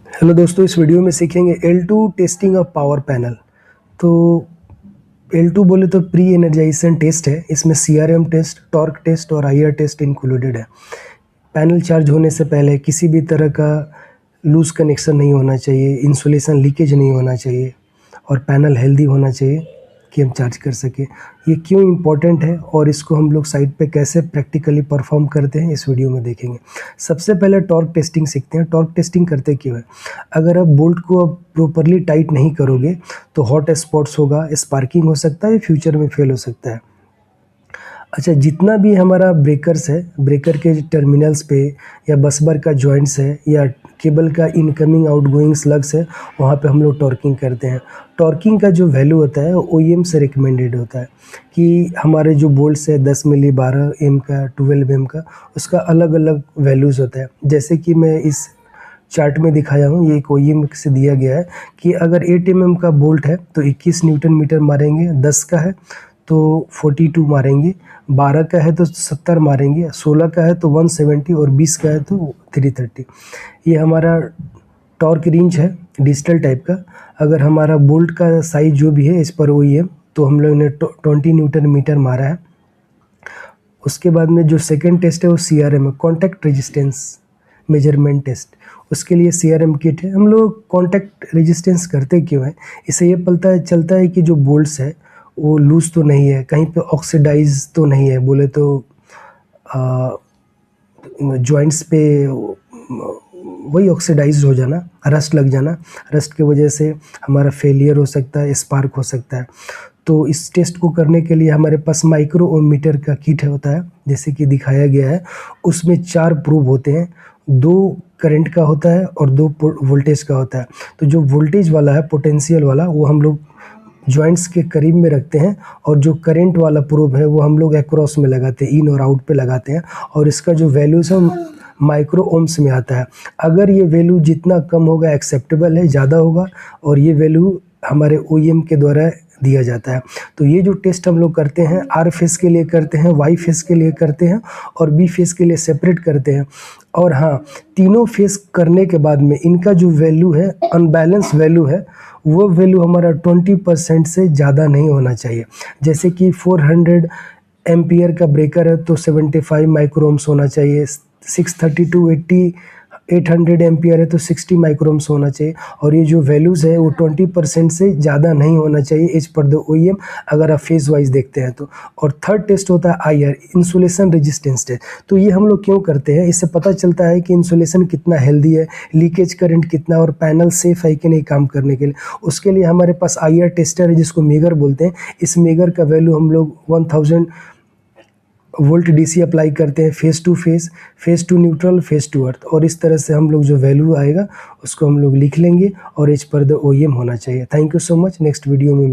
Hello दोस्तों, इस video में सीखेंगे L2 testing of power panel. तो L2 बोले तो प्री एनर्जाइजेशन टेस्ट है। इसमें CRM टेस्ट, टॉर्क टेस्ट और IR टेस्ट इंक्लूडेड है। पैनल चार्ज होने से पहले किसी भी तरह का लूज कनेक्शन नहीं होना चाहिए, इंसुलेशन लीकेज नहीं होना चाहिए और पैनल हेल्दी होना चाहिए कि हम चार्ज कर सकें। ये क्यों इम्पोर्टेंट है और इसको हम लोग साइट पे कैसे प्रैक्टिकली परफॉर्म करते हैं, इस वीडियो में देखेंगे। सबसे पहले टॉर्क टेस्टिंग सीखते हैं। टॉर्क टेस्टिंग करते क्यों है? अगर आप बोल्ट को प्रॉपरली टाइट नहीं करोगे तो हॉट स्पॉट्स होगा, स्पार्किंग हो सकता है, फ्यूचर में फेल हो सकता है। अच्छा, जितना भी हमारा ब्रेकर्स है, ब्रेकर के टर्मिनल्स पे या बस बार का जॉइंट्स है या केबल का इनकमिंग आउटगोइंग स्लग्स है, वहाँ पे हम लोग टॉर्किंग करते हैं। टॉर्किंग का जो वैल्यू होता है OEM से रिकमेंडेड होता है कि हमारे जो बोल्ट्स है 10 मिली, 12 एम का, 12 एम का, उसका अलग अलग वैल्यूज़ होता है। जैसे कि मैं इस चार्ट में दिखाया हूँ, ये एक OEM से दिया गया है कि अगर 8 mm का बोल्ट है तो 21 न्यूटन मीटर मारेंगे, 10 का है तो 42 मारेंगे, 12 का है तो 70 मारेंगे, 16 का है तो 170 और 20 का है तो 330। ये हमारा टॉर्क रेंज है डिजिटल टाइप का। अगर हमारा बोल्ट का साइज जो भी है इस पर OEM, तो हम लोग ने 20 न्यूटन मीटर मारा है। उसके बाद में जो सेकंड टेस्ट है वो CRM है, कॉन्टैक्ट रेजिस्टेंस मेजरमेंट टेस्ट। उसके लिए CRM किट है। हम लोग कॉन्टैक्ट रेजिस्टेंस करते क्यों है? इससे ये चलता है कि जो बोल्ट्स है वो लूज़ तो नहीं है, कहीं पे ऑक्सीडाइज तो नहीं है, बोले तो जॉइंट्स पे वही ऑक्सीडाइज हो जाना, रस्ट लग जाना। रस्ट की वजह से हमारा फेलियर हो सकता है, स्पार्क हो सकता है। तो इस टेस्ट को करने के लिए हमारे पास माइक्रो ओमीटर का किट होता है, जैसे कि दिखाया गया है। उसमें 4 प्रूब होते हैं, 2 करंट का होता है और 2 वोल्टेज का होता है। तो जो वोल्टेज वाला है, पोटेंशियल वाला, वो हम लोग जॉइंट्स के करीब में रखते हैं और जो करंट वाला प्रूब है वो हम लोग अक्रॉस में लगाते हैं, इन और आउट पे लगाते हैं और इसका जो वैल्यूज़ है माइक्रो ओम्स में आता है। अगर ये वैल्यू जितना कम होगा एक्सेप्टेबल है, ज़्यादा होगा और ये वैल्यू हमारे OEM के द्वारा दिया जाता है। तो ये जो टेस्ट हम लोग करते हैं, R फेस के लिए करते हैं, Y फेस के लिए करते हैं और B फेस के लिए सेपरेट करते हैं। और हाँ, तीनों फेस करने के बाद में इनका जो वैल्यू है, अनबैलेंस वैल्यू है, वो वैल्यू हमारा 20% से ज़्यादा नहीं होना चाहिए। जैसे कि 400 एम्पियर का ब्रेकर है तो 75 माइक्रोम्स होना चाहिए, 630 टू 800 एम्पियर है तो 60 माइक्रोम्स होना चाहिए। और ये जो वैल्यूज़ है वो 20% से ज़्यादा नहीं होना चाहिए एज पर द OEM, अगर आप फेज वाइज देखते हैं तो। और थर्ड टेस्ट होता है IR, इंसुलेशन रेजिस्टेंस टेस्ट। तो ये हम लोग क्यों करते हैं? इससे पता चलता है कि इंसुलेशन कितना हेल्दी है, लीकेज करंट कितना और पैनल सेफ है कि नहीं काम करने के लिए। उसके लिए हमारे पास IR टेस्टर है जिसको मेगर बोलते हैं। इस मेगर का वैल्यू हम लोग 1000 वोल्ट DC अप्लाई करते हैं, phase to neutral, phase to earth. और इस तरह से हम लोग जो वैल्यू आएगा उसको हम लोग लिख लेंगे और एज पर द OEM होना चाहिए। Thank you so much. Next video में